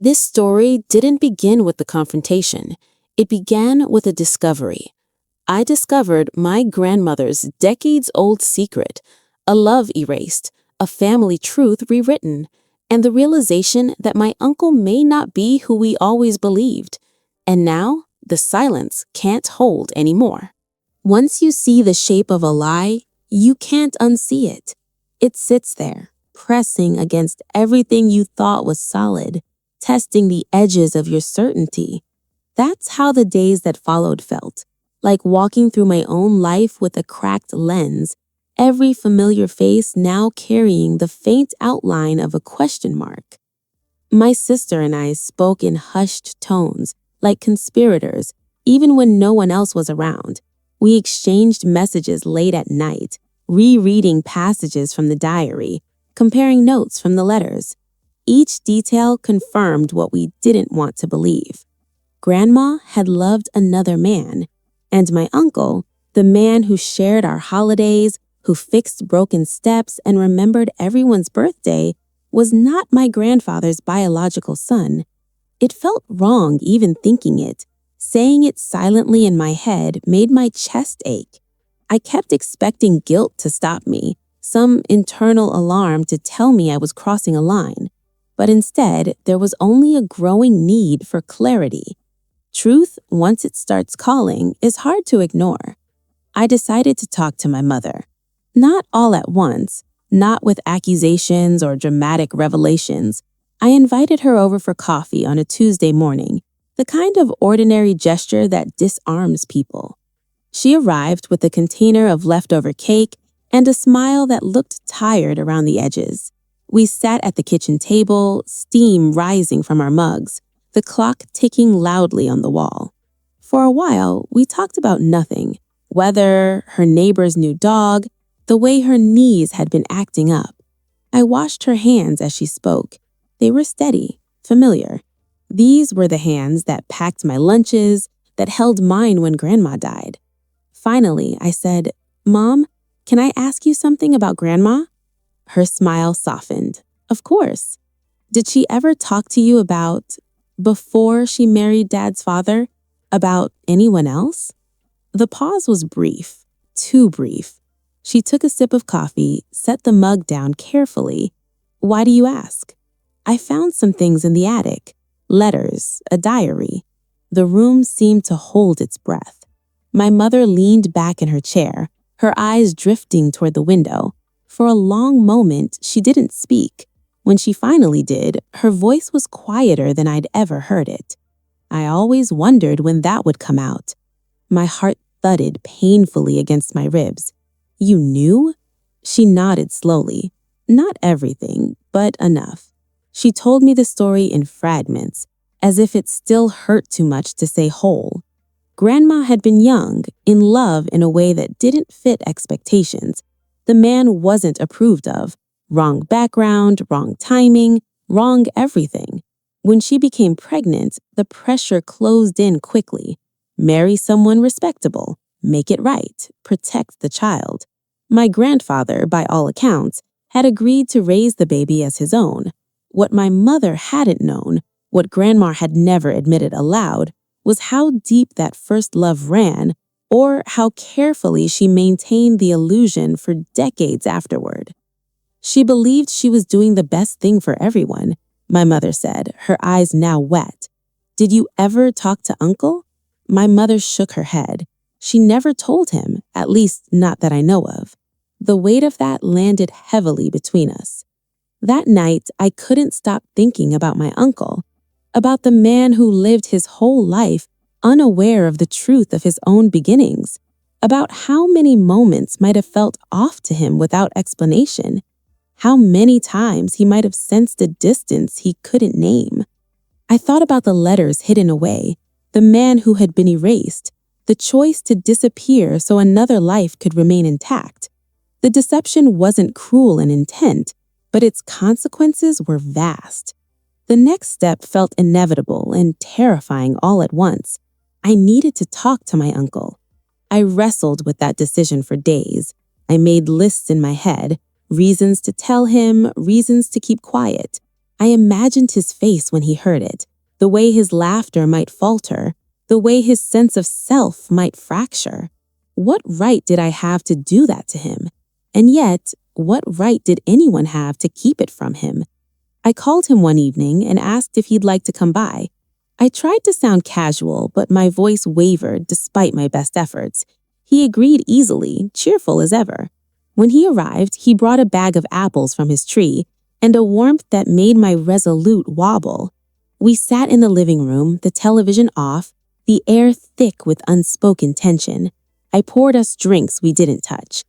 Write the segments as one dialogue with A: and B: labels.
A: This story didn't begin with the confrontation. It began with a discovery. I discovered my grandmother's decades-old secret, a love erased, a family truth rewritten, and the realization that my uncle may not be who we always believed. And now, the silence can't hold anymore. Once you see the shape of a lie, you can't unsee it. It sits there, pressing against everything you thought was solid, testing the edges of your certainty. That's how the days that followed felt, like walking through my own life with a cracked lens, every familiar face now carrying the faint outline of a question mark. My sister and I spoke in hushed tones, like conspirators, even when no one else was around. We exchanged messages late at night, rereading passages from the diary, comparing notes from the letters. Each detail confirmed what we didn't want to believe. Grandma had loved another man, and my uncle, the man who shared our holidays, who fixed broken steps and remembered everyone's birthday, was not my grandfather's biological son. It felt wrong even thinking it. Saying it silently in my head made my chest ache. I kept expecting guilt to stop me, some internal alarm to tell me I was crossing a line. But instead, there was only a growing need for clarity. Truth, once it starts calling, is hard to ignore. I decided to talk to my mother. Not all at once, not with accusations or dramatic revelations. I invited her over for coffee on a Tuesday morning, the kind of ordinary gesture that disarms people. She arrived with a container of leftover cake and a smile that looked tired around the edges. We sat at the kitchen table, steam rising from our mugs, the clock ticking loudly on the wall. For a while, we talked about nothing: weather, her neighbor's new dog, the way her knees had been acting up. I washed her hands as she spoke. They were steady, familiar. These were the hands that packed my lunches, that held mine when Grandma died. Finally, I said, "Mom, can I ask you something about Grandma?" Her smile softened. "Of course. Did she ever talk to you about, before she married Dad's father, about anyone else?" The pause was brief, too brief. She took a sip of coffee, set the mug down carefully. "Why do you ask?" "I found some things in the attic. Letters, a diary." The room seemed to hold its breath. My mother leaned back in her chair, her eyes drifting toward the window. For a long moment, she didn't speak. When she finally did, her voice was quieter than I'd ever heard it. I always wondered when that would come out. My heart thudded painfully against my ribs. "You knew?" She nodded slowly. "Not everything, but enough." She told me the story in fragments, as if it still hurt too much to say whole. Grandma had been young, in love in a way that didn't fit expectations. The man wasn't approved of. Wrong background, wrong timing, wrong everything. When she became pregnant, the pressure closed in quickly. Marry someone respectable, make it right, protect the child. My grandfather, by all accounts, had agreed to raise the baby as his own. What my mother hadn't known, what Grandma had never admitted aloud, was how deep that first love ran, or how carefully she maintained the illusion for decades afterward. She believed she was doing the best thing for everyone, my mother said, her eyes now wet. "Did you ever talk to Uncle?" My mother shook her head. She never told him, at least not that I know of. The weight of that landed heavily between us. That night, I couldn't stop thinking about my uncle, about the man who lived his whole life unaware of the truth of his own beginnings, about how many moments might have felt off to him without explanation, how many times he might have sensed a distance he couldn't name. I thought about the letters hidden away, the man who had been erased, the choice to disappear so another life could remain intact. The deception wasn't cruel in intent, but its consequences were vast. The next step felt inevitable and terrifying all at once. I needed to talk to my uncle. I wrestled with that decision for days. I made lists in my head, reasons to tell him, reasons to keep quiet. I imagined his face when he heard it, the way his laughter might falter, the way his sense of self might fracture. What right did I have to do that to him? And yet, what right did anyone have to keep it from him? I called him one evening and asked if he'd like to come by. I tried to sound casual, but my voice wavered despite my best efforts. He agreed easily, cheerful as ever. When he arrived, he brought a bag of apples from his tree and a warmth that made my resolute wobble. We sat in the living room, the television off, the air thick with unspoken tension. I poured us drinks we didn't touch.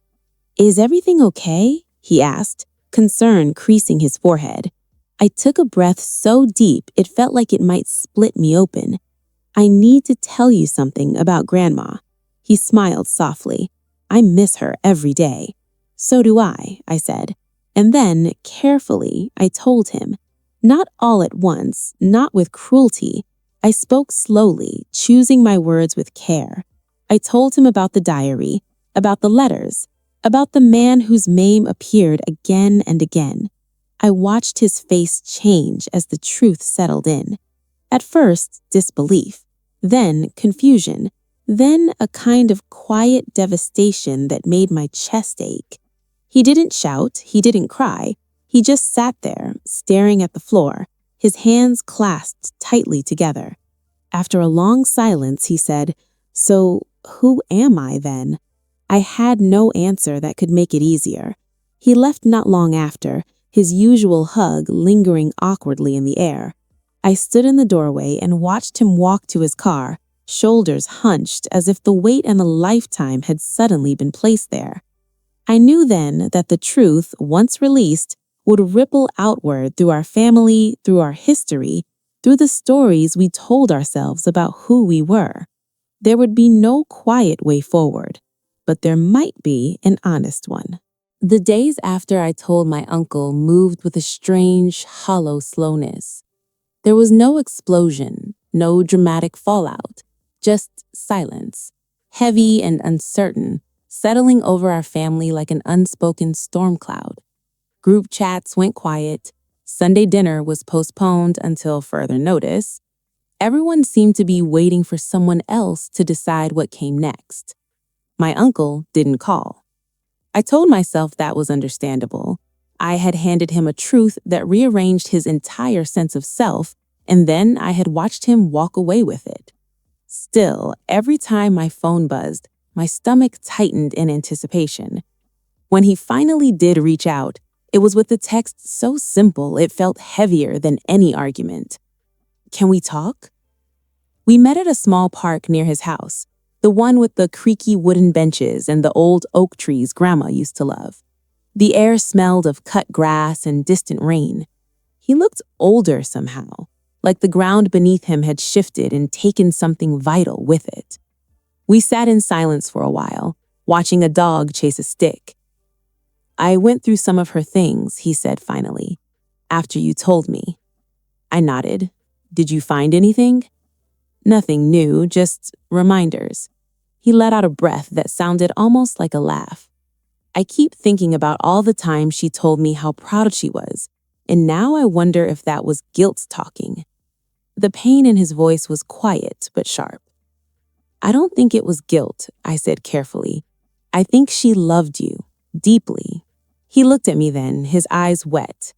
A: "Is everything okay?" he asked, concern creasing his forehead. I took a breath so deep it felt like it might split me open. "I need to tell you something about Grandma." He smiled softly. "I miss her every day." "So do I," said. And then, carefully, I told him. Not all at once, not with cruelty. I spoke slowly, choosing my words with care. I told him about the diary, about the letters, about the man whose name appeared again and again. I watched his face change as the truth settled in. At first, disbelief, then confusion, then a kind of quiet devastation that made my chest ache. He didn't shout, he didn't cry. He just sat there, staring at the floor, his hands clasped tightly together. After a long silence, he said, "So, who am I then?" I had no answer that could make it easier. He left not long after, his usual hug lingering awkwardly in the air. I stood in the doorway and watched him walk to his car, shoulders hunched as if the weight of a lifetime had suddenly been placed there. I knew then that the truth, once released, would ripple outward through our family, through our history, through the stories we told ourselves about who we were. There would be no quiet way forward, but there might be an honest one. The days after I told my uncle moved with a strange, hollow slowness. There was no explosion, no dramatic fallout, just silence, heavy and uncertain, settling over our family like an unspoken storm cloud. Group chats went quiet. Sunday dinner was postponed until further notice. Everyone seemed to be waiting for someone else to decide what came next. My uncle didn't call. I told myself that was understandable. I had handed him a truth that rearranged his entire sense of self, and then I had watched him walk away with it. Still, every time my phone buzzed, my stomach tightened in anticipation. When he finally did reach out, it was with a text so simple it felt heavier than any argument. "Can we talk?" We met at a small park near his house, the one with the creaky wooden benches and the old oak trees Grandma used to love. The air smelled of cut grass and distant rain. He looked older somehow, like the ground beneath him had shifted and taken something vital with it. We sat in silence for a while, watching a dog chase a stick. "I went through some of her things," he said finally, "after you told me." I nodded. "Did you find anything?" "Nothing new, just reminders." He let out a breath that sounded almost like a laugh. "I keep thinking about all the times she told me how proud she was, and now I wonder if that was guilt talking." The pain in his voice was quiet but sharp. "I don't think it was guilt," I said carefully. "I think she loved you, deeply." He looked at me then, his eyes wet.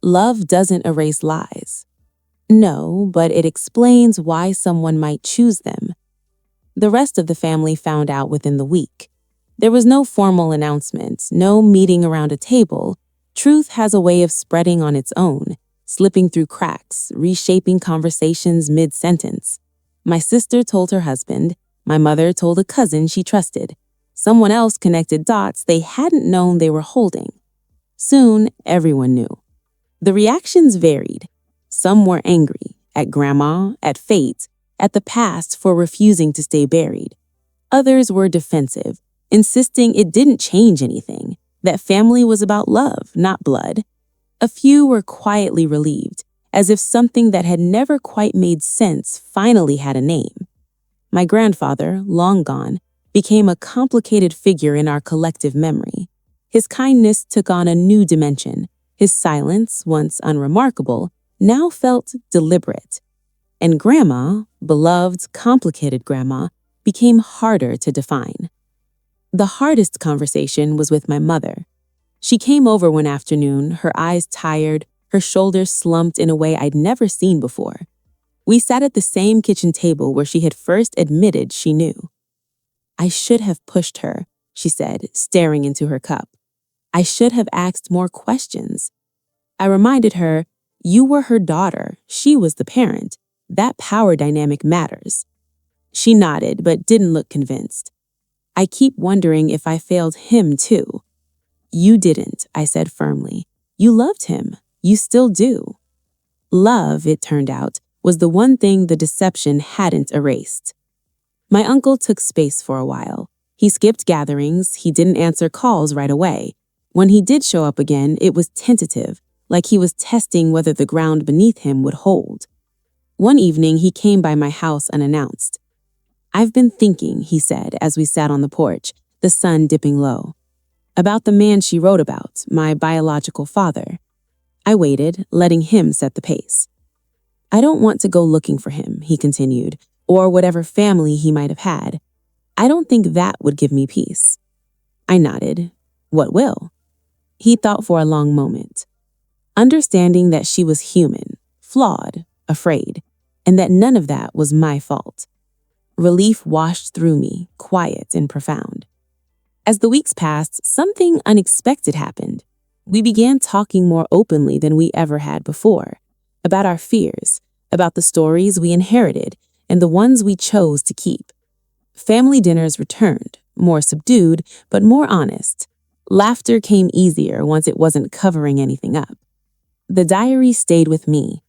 A: "Love doesn't erase lies." "No, but it explains why someone might choose them." The rest of the family found out within the week. There was no formal announcement, no meeting around a table. Truth has a way of spreading on its own, slipping through cracks, reshaping conversations mid-sentence. My sister told her husband, my mother told a cousin she trusted. Someone else connected dots they hadn't known they were holding. Soon, everyone knew. The reactions varied. Some were angry, at Grandma, at fate, at the past for refusing to stay buried. Others were defensive, insisting it didn't change anything, that family was about love, not blood. A few were quietly relieved, as if something that had never quite made sense finally had a name. My grandfather, long gone, became a complicated figure in our collective memory. His kindness took on a new dimension. His silence, once unremarkable, now felt deliberate. And Grandma, beloved, complicated Grandma, became harder to define. The hardest conversation was with my mother. She came over one afternoon, her eyes tired, her shoulders slumped in a way I'd never seen before. We sat at the same kitchen table where she had first admitted she knew. "I should have pushed her," she said, staring into her cup. "I should have asked more questions." I reminded her, "You were her daughter. She was the parent. That power dynamic matters." She nodded, but didn't look convinced. "I keep wondering if I failed him too." "You didn't," I said firmly. "You loved him. You still do." Love, it turned out, was the one thing the deception hadn't erased. My uncle took space for a while. He skipped gatherings, he didn't answer calls right away. When he did show up again, it was tentative, like he was testing whether the ground beneath him would hold. One evening, he came by my house unannounced. "I've been thinking," he said as we sat on the porch, the sun dipping low, "about the man she wrote about, my biological father." I waited, letting him set the pace. "I don't want to go looking for him," he continued, "or whatever family he might have had. I don't think that would give me peace." I nodded. "What will?" He thought for a long moment. Understanding that she was human, flawed, afraid, and that none of that was my fault. Relief washed through me, quiet and profound. As the weeks passed, something unexpected happened. We began talking more openly than we ever had before, about our fears, about the stories we inherited, and the ones we chose to keep. Family dinners returned, more subdued, but more honest. Laughter came easier once it wasn't covering anything up. The diary stayed with me.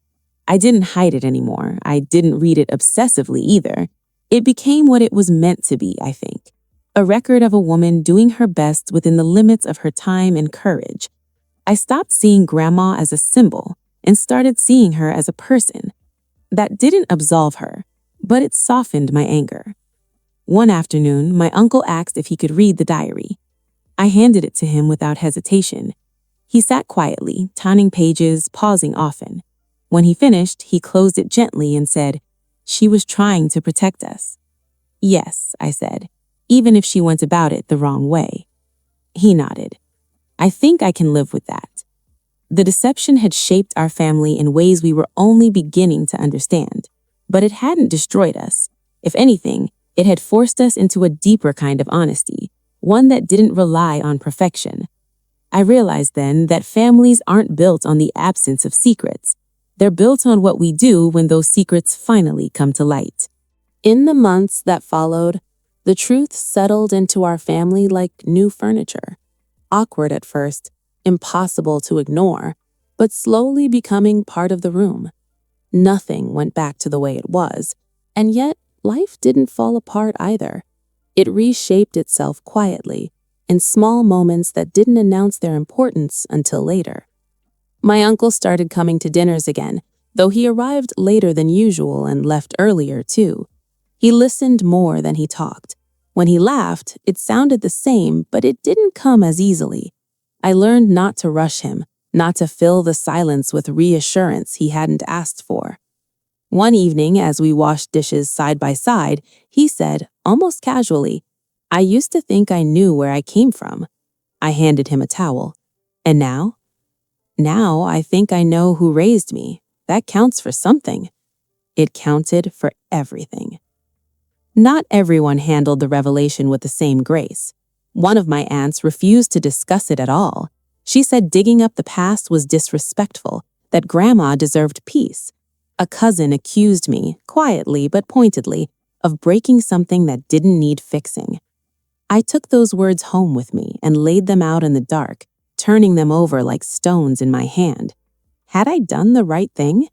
A: I didn't hide it anymore. I didn't read it obsessively either. It became what it was meant to be, I think. A record of a woman doing her best within the limits of her time and courage. I stopped seeing Grandma as a symbol and started seeing her as a person. That didn't absolve her, but it softened my anger. One afternoon, my uncle asked if he could read the diary. I handed it to him without hesitation. He sat quietly, turning pages, pausing often. When he finished, he closed it gently and said, "She was trying to protect us." "Yes," I said, "even if she went about it the wrong way." He nodded. "I think I can live with that." The deception had shaped our family in ways we were only beginning to understand, but it hadn't destroyed us. If anything, it had forced us into a deeper kind of honesty, one that didn't rely on perfection. I realized then that families aren't built on the absence of secrets. They're built on what we do when those secrets finally come to light. In the months that followed, the truth settled into our family like new furniture. Awkward at first, impossible to ignore, but slowly becoming part of the room. Nothing went back to the way it was, and yet life didn't fall apart either. It reshaped itself quietly, in small moments that didn't announce their importance until later. My uncle started coming to dinners again, though he arrived later than usual and left earlier too. He listened more than he talked. When he laughed, it sounded the same, but it didn't come as easily. I learned not to rush him, not to fill the silence with reassurance he hadn't asked for. One evening, as we washed dishes side by side, he said, almost casually, "I used to think I knew where I came from." I handed him a towel. "And now?" "Now I think I know who raised me. That counts for something." It counted for everything. Not everyone handled the revelation with the same grace. One of my aunts refused to discuss it at all. She said digging up the past was disrespectful, that Grandma deserved peace. A cousin accused me, quietly but pointedly, of breaking something that didn't need fixing. I took those words home with me and laid them out in the dark, turning them over like stones in my hand. Had I done the right thing?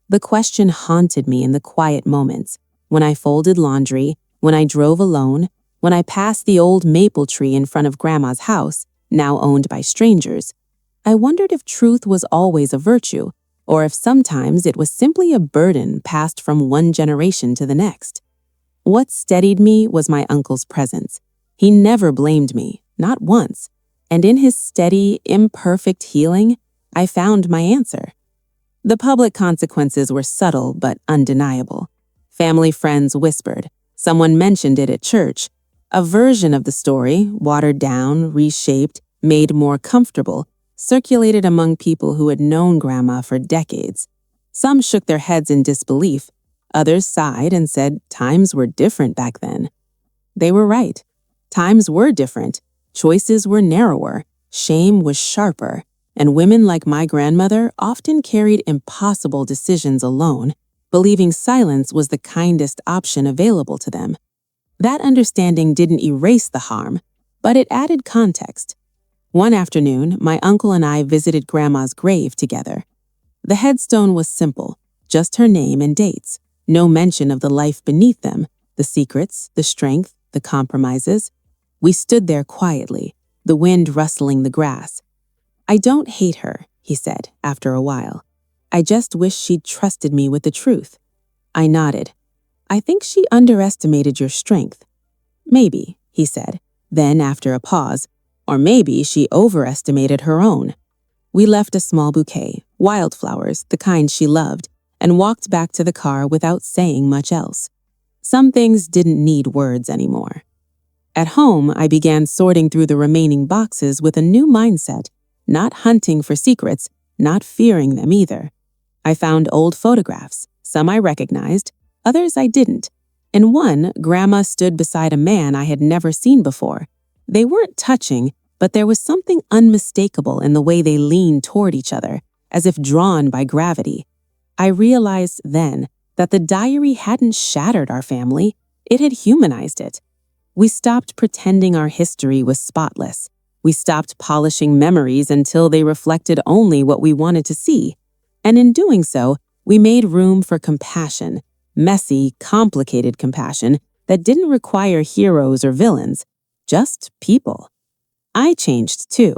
A: The question haunted me in the quiet moments, when I folded laundry, when I drove alone, when I passed the old maple tree in front of Grandma's house, now owned by strangers. I wondered if truth was always a virtue, or if sometimes it was simply a burden passed from one generation to the next. What steadied me was my uncle's presence. He never blamed me, not once, and in his steady, imperfect healing, I found my answer. The public consequences were subtle but undeniable. Family friends whispered. Someone mentioned it at church. A version of the story, watered down, reshaped, made more comfortable, circulated among people who had known Grandma for decades. Some shook their heads in disbelief. Others sighed and said times were different back then. They were right. Times were different. Choices were narrower. Shame was sharper. And women like my grandmother often carried impossible decisions alone, believing silence was the kindest option available to them. That understanding didn't erase the harm, but it added context. One afternoon, my uncle and I visited Grandma's grave together. The headstone was simple, just her name and dates, no mention of the life beneath them, the secrets, the strength, the compromises. We stood there quietly, the wind rustling the grass. "I don't hate her," he said, after a while. "I just wish she'd trusted me with the truth." I nodded. "I think she underestimated your strength." "Maybe," he said. Then, after a pause, "Or maybe she overestimated her own." We left a small bouquet, wildflowers, the kind she loved, and walked back to the car without saying much else. Some things didn't need words anymore. At home, I began sorting through the remaining boxes with a new mindset, not hunting for secrets, not fearing them either. I found old photographs. Some I recognized, others I didn't. In one, Grandma stood beside a man I had never seen before. They weren't touching, but there was something unmistakable in the way they leaned toward each other, as if drawn by gravity. I realized then that the diary hadn't shattered our family, it had humanized it. We stopped pretending our history was spotless. We stopped polishing memories until they reflected only what we wanted to see. And in doing so, we made room for compassion, messy, complicated compassion that didn't require heroes or villains, just people. I changed too.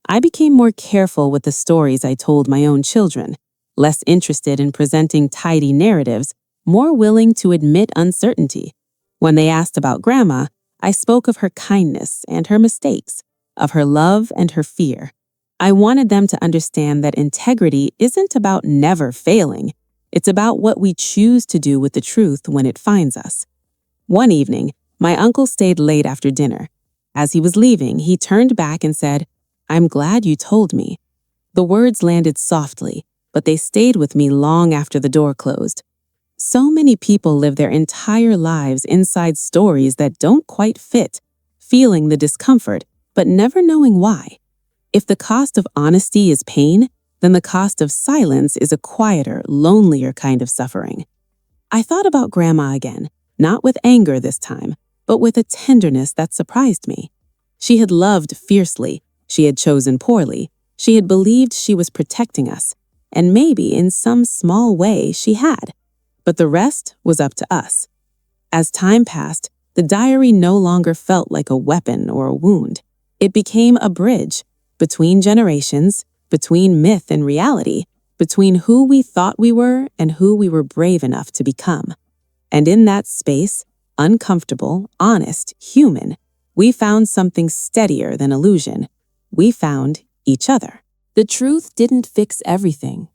A: I became more careful with the stories I told my own children, less interested in presenting tidy narratives, more willing to admit uncertainty. When they asked about Grandma, I spoke of her kindness and her mistakes, of her love and her fear. I wanted them to understand that integrity isn't about never failing. It's about what we choose to do with the truth when it finds us. One evening, my uncle stayed late after dinner. As he was leaving, he turned back and said, "I'm glad you told me." The words landed softly, but they stayed with me long after the door closed. So many people live their entire lives inside stories that don't quite fit, feeling the discomfort, but never knowing why. If the cost of honesty is pain, then the cost of silence is a quieter, lonelier kind of suffering. I thought about Grandma again, not with anger this time, but with a tenderness that surprised me. She had loved fiercely, she had chosen poorly, she had believed she was protecting us, and maybe in some small way she had. But the rest was up to us. As time passed, the diary no longer felt like a weapon or a wound. It became a bridge between generations, between myth and reality, between who we thought we were and who we were brave enough to become. And in that space, uncomfortable, honest, human, we found something steadier than illusion. We found each other. The truth didn't fix everything.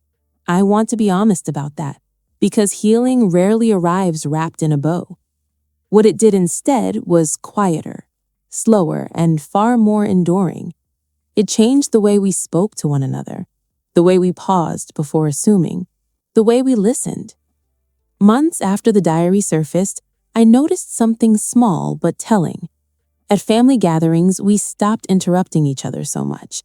A: I want to be honest about that, because healing rarely arrives wrapped in a bow. What it did instead was quieter, slower, and far more enduring. It changed the way we spoke to one another, the way we paused before assuming, the way we listened. Months after the diary surfaced, I noticed something small but telling. At family gatherings, we stopped interrupting each other so much.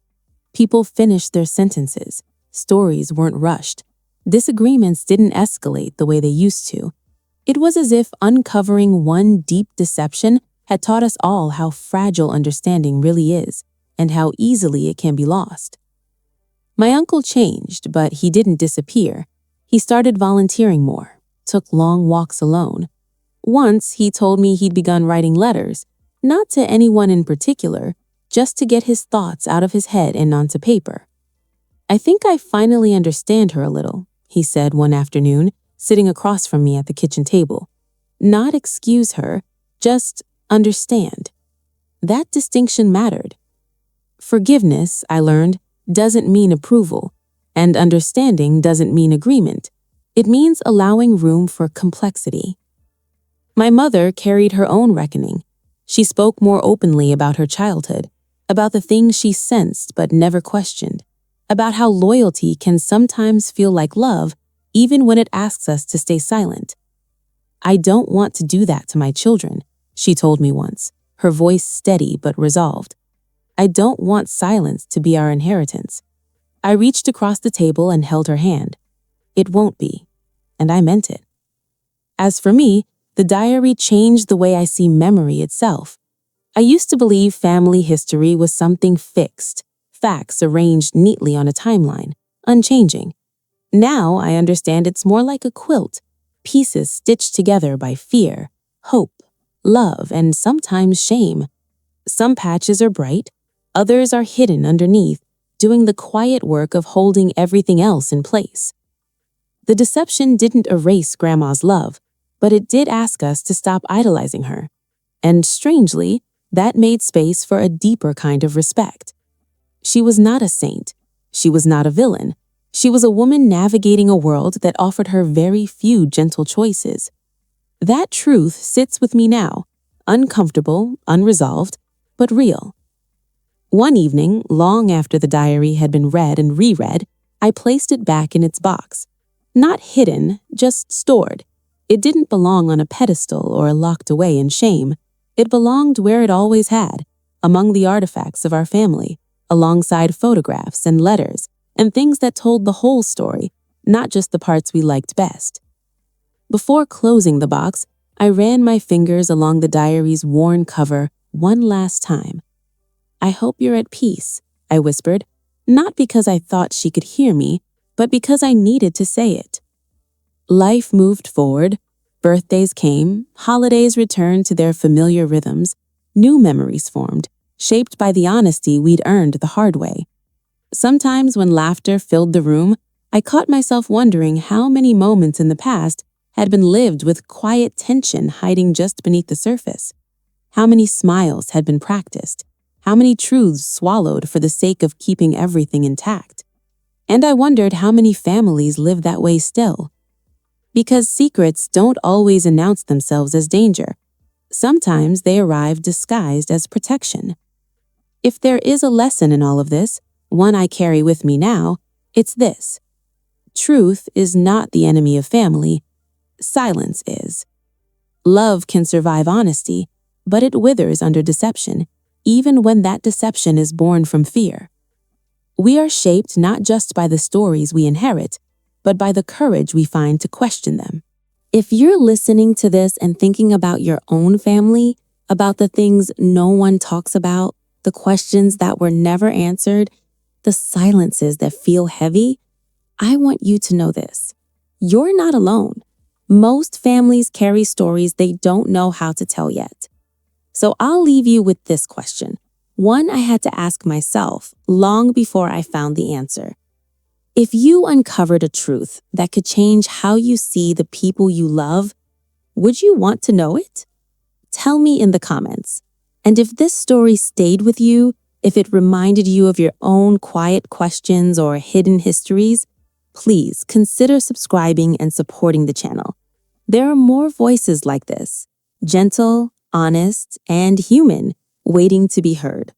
A: People finished their sentences. Stories weren't rushed. Disagreements didn't escalate the way they used to. It was as if uncovering one deep deception had taught us all how fragile understanding really is and how easily it can be lost. My uncle changed, but he didn't disappear. He started volunteering more, took long walks alone. Once, he told me he'd begun writing letters, not to anyone in particular, just to get his thoughts out of his head and onto paper. "I think I finally understand her a little," he said one afternoon, sitting across from me at the kitchen table. "Not excuse her, just understand." That distinction mattered. Forgiveness, I learned, doesn't mean approval, And understanding doesn't mean agreement. It means allowing room for complexity. My mother carried her own reckoning. She spoke more openly about her childhood, about the things she sensed but never questioned, about how loyalty can sometimes feel like love even when it asks us to stay silent. "I don't want to do that to my children," she told me once, her voice steady but resolved. "I don't want silence to be our inheritance." I reached across the table and held her hand. "It won't be." And I meant it. As for me, the diary changed the way I see memory itself. I used to believe family history was something fixed, facts arranged neatly on a timeline, unchanging. Now I understand it's more like a quilt, pieces stitched together by fear, hope, love, and sometimes shame. Some patches are bright, others are hidden underneath, doing the quiet work of holding everything else in place. The deception didn't erase Grandma's love, but it did ask us to stop idolizing her. And strangely, that made space for a deeper kind of respect. She was not a saint. She was not a villain. She was a woman navigating a world that offered her very few gentle choices. That truth sits with me now, uncomfortable, unresolved, but real. One evening, long after the diary had been read and reread, I placed it back in its box. Not hidden, just stored. It didn't belong on a pedestal or locked away in shame. It belonged where it always had, among the artifacts of our family, alongside photographs and letters, and things that told the whole story, not just the parts we liked best. Before closing the box, I ran my fingers along the diary's worn cover one last time. "I hope you're at peace," I whispered, not because I thought she could hear me, but because I needed to say it. Life moved forward. Birthdays came, holidays returned to their familiar rhythms, new memories formed, shaped by the honesty we'd earned the hard way. Sometimes when laughter filled the room, I caught myself wondering how many moments in the past had been lived with quiet tension hiding just beneath the surface. How many smiles had been practiced, how many truths swallowed for the sake of keeping everything intact. And I wondered how many families live that way still. Because secrets don't always announce themselves as danger. Sometimes they arrive disguised as protection. If there is a lesson in all of this, one I carry with me now, it's this. Truth is not the enemy of family. Silence is. Love can survive honesty, but it withers under deception, even when that deception is born from fear. We are shaped not just by the stories we inherit, but by the courage we find to question them. If you're listening to this and thinking about your own family, about the things no one talks about, the questions that were never answered, the silences that feel heavy, I want you to know this. You're not alone. Most families carry stories they don't know how to tell yet. So I'll leave you with this question, one I had to ask myself long before I found the answer. If you uncovered a truth that could change how you see the people you love, would you want to know it? Tell me in the comments. And if this story stayed with you, if it reminded you of your own quiet questions or hidden histories, please consider subscribing and supporting the channel. There are more voices like this, gentle, honest, and human, waiting to be heard.